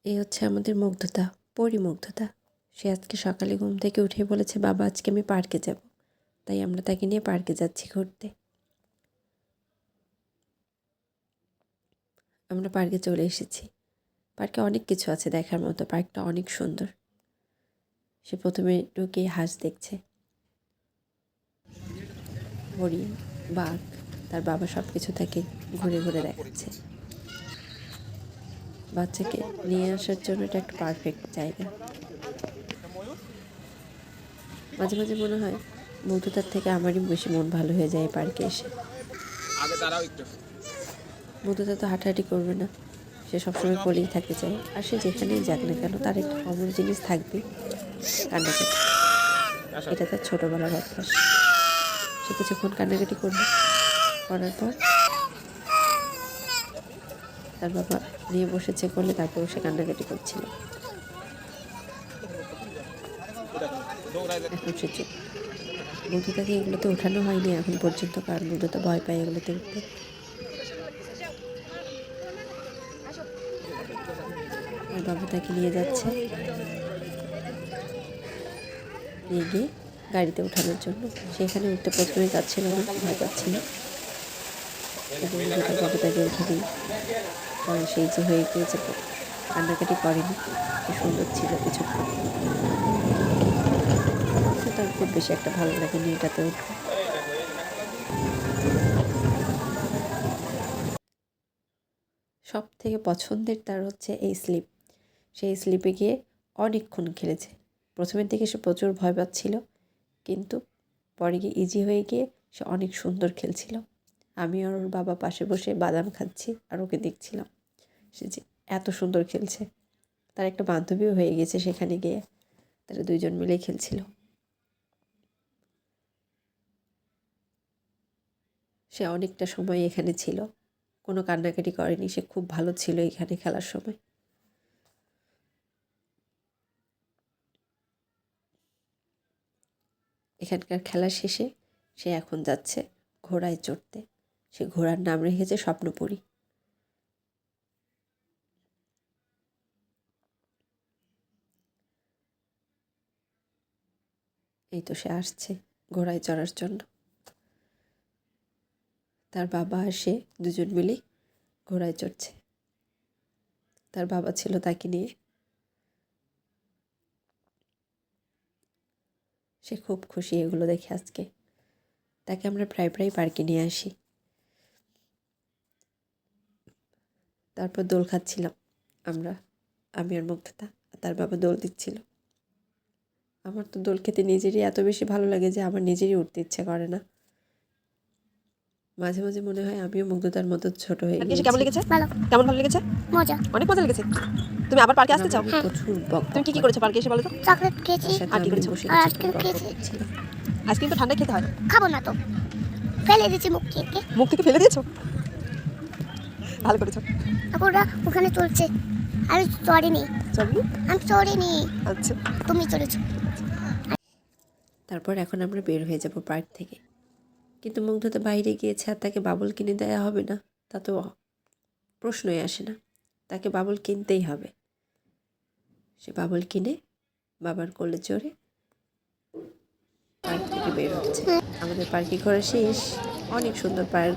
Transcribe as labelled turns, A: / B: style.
A: এই হচ্ছে আমাদের মুগ্ধতা, পরিমুগ্ধতা। সে আজকে সকালে ঘুম থেকে উঠে বলেছে, বাবা আজকে আমি পার্কে যাব। তাই আমরা তাকে নিয়ে পার্কে যাচ্ছি ঘুরতে। আমরা পার্কে চলে এসেছি। পার্কে অনেক কিছু আছে দেখার মতো, পার্কটা অনেক সুন্দর। সে প্রথমে ঢুকে হাঁস দেখছে, হরিণ, বাঘ, তার বাবা সব কিছু তাকে ঘুরে ঘুরে দেখাচ্ছে। বাচ্চাকে নিয়ে আসার জন্য এটা একটা পারফেক্ট জায়গা। মাঝে মাঝে মনে হয় মুগ্ধতার থেকে আমারই বেশি মন ভালো হয়ে যায় পার্কে এসে। মুগ্ধতা তো হাঁটাহাঁটি করবে না, সে সবসময় কোলেই থাকতে চায়। আর সে যেখানেই যাক না কেন তার একটা কমন জিনিস থাকবে, কান্নাকাটি। এটা তার ছোটোবেলার অভ্যাস। সে কিছুক্ষণ কান্নাকাটি করবে, করার পর তার বাবা নিয়ে বসেছে করলে, তারপরও সে কান্নাকাটি করছিল। এখন সে চুপ। মুগ্ধতাকে এগুলোতে ওঠানো হয়নি এখন পর্যন্ত, কারণ মুগ্ধতা ভয় পায় এগুলোতে উঠতে। আর বাবা তাকে নিয়ে যাচ্ছে, নিয়ে গিয়ে গাড়িতে ওঠানোর জন্য। সেখানে উঠতে প্রথমে যাচ্ছিল না, ভয় পাচ্ছিল। এবং বাবা তাকে উঠে দিই, কারণ সেই যে হয়ে গিয়েছে, কান্নাকাটি করেনি, কি সুন্দর ছিল কিছুক্ষণ। তার খুব বেশি একটা ভালো লাগেনি এটাতে উঠে। সব থেকে পছন্দের তার হচ্ছে এই স্লিপ। সেই স্লিপে গিয়ে অনেকক্ষণ খেলেছে। প্রথমের দিকে সে প্রচুর ভয় পাচ্ছিল, কিন্তু পরে গিয়ে ইজি হয়ে গিয়ে সে অনেক সুন্দর খেলছিল। আমি আর ওর বাবা পাশে বসে বাদাম খাচ্ছি আর ওকে দেখছিলাম সে যে এত সুন্দর খেলছে। তার একটা বান্ধবীও হয়ে গেছে সেখানে গিয়ে, তারা দুইজন মিলে খেলছিল। সে অনেকটা সময় এখানে ছিল, কোনো কান্নাকাটি করেনি। সে খুব ভালো ছিল এখানে খেলার সময়। এখানকার খেলা শেষে সে এখন যাচ্ছে ঘোড়ায় চড়তে। সে ঘোড়ার নাম রেখেছে স্বপ্নপুরী। এই তো সে আসছে ঘোড়ায় চড়ার জন্য। তার বাবা আর সে দুজন মিলে ঘোড়ায় চড়ছে। তার বাবা ছিল তাকে নিয়ে। সে খুব খুশি এগুলো দেখে আজকে। তাকে আমরা প্রায় প্রায় পার্কে নিয়ে আসি। তারপর দোল খাচ্ছিলাম আমরা, আমি আর মুগ্ধতা। তার বাবা দোল দিচ্ছিল। আমার তো দোল খেতে নিজেরই এত বেশি ভালো লাগে যে আমার নিজেরই উঠতে ইচ্ছে করে না। মাঝে মাঝে মনে হয় আমিও মুগ্ধতার মতো ছোট হয়ে গেছি।
B: কেমন লেগেছে? ভালো। কেমন ভালো লেগেছে?
C: মজা।
B: অনেক মজা লেগেছে। তুমি আবার পার্কে আসতে চাও?
A: প্রচুর বক।
B: তুমি কি কি করেছো পার্কে এসে বলো তো?
C: চকলেট খেয়েছি
B: আর কি করেছো?
C: আর আইসক্রিম খেয়েছি।
B: আইসক্রিম তো ঠান্ডায় খেতে হয়।
C: খাবো না তো, ফেলে দিয়েছি মুখ থেকে।
B: মুখ থেকে ফেলে দিয়েছো? ভালো করেছো।
C: ওরা ওখানে চলছে, আমি চড়িনি।
B: চলো।
C: আমি চড়িনি,
B: আচ্ছা,
C: তুমি চড়েছো।
A: তারপর এখন আমরা বের হয়ে যাব পার্ক থেকে। কিন্তু মুগ্ধতা বাইরে গিয়েছে আর তাকে বাবল কিনে দেওয়া হবে না, তা তো প্রশ্নই আসে না। তাকে বাবল কিনতেই হবে। সে বাবল কিনে বাবার কোলে চড়ে পার্ক থেকে বের হচ্ছে। আমাদের পার্কে ঘোরা শেষ। অনেক সুন্দর পার্ক।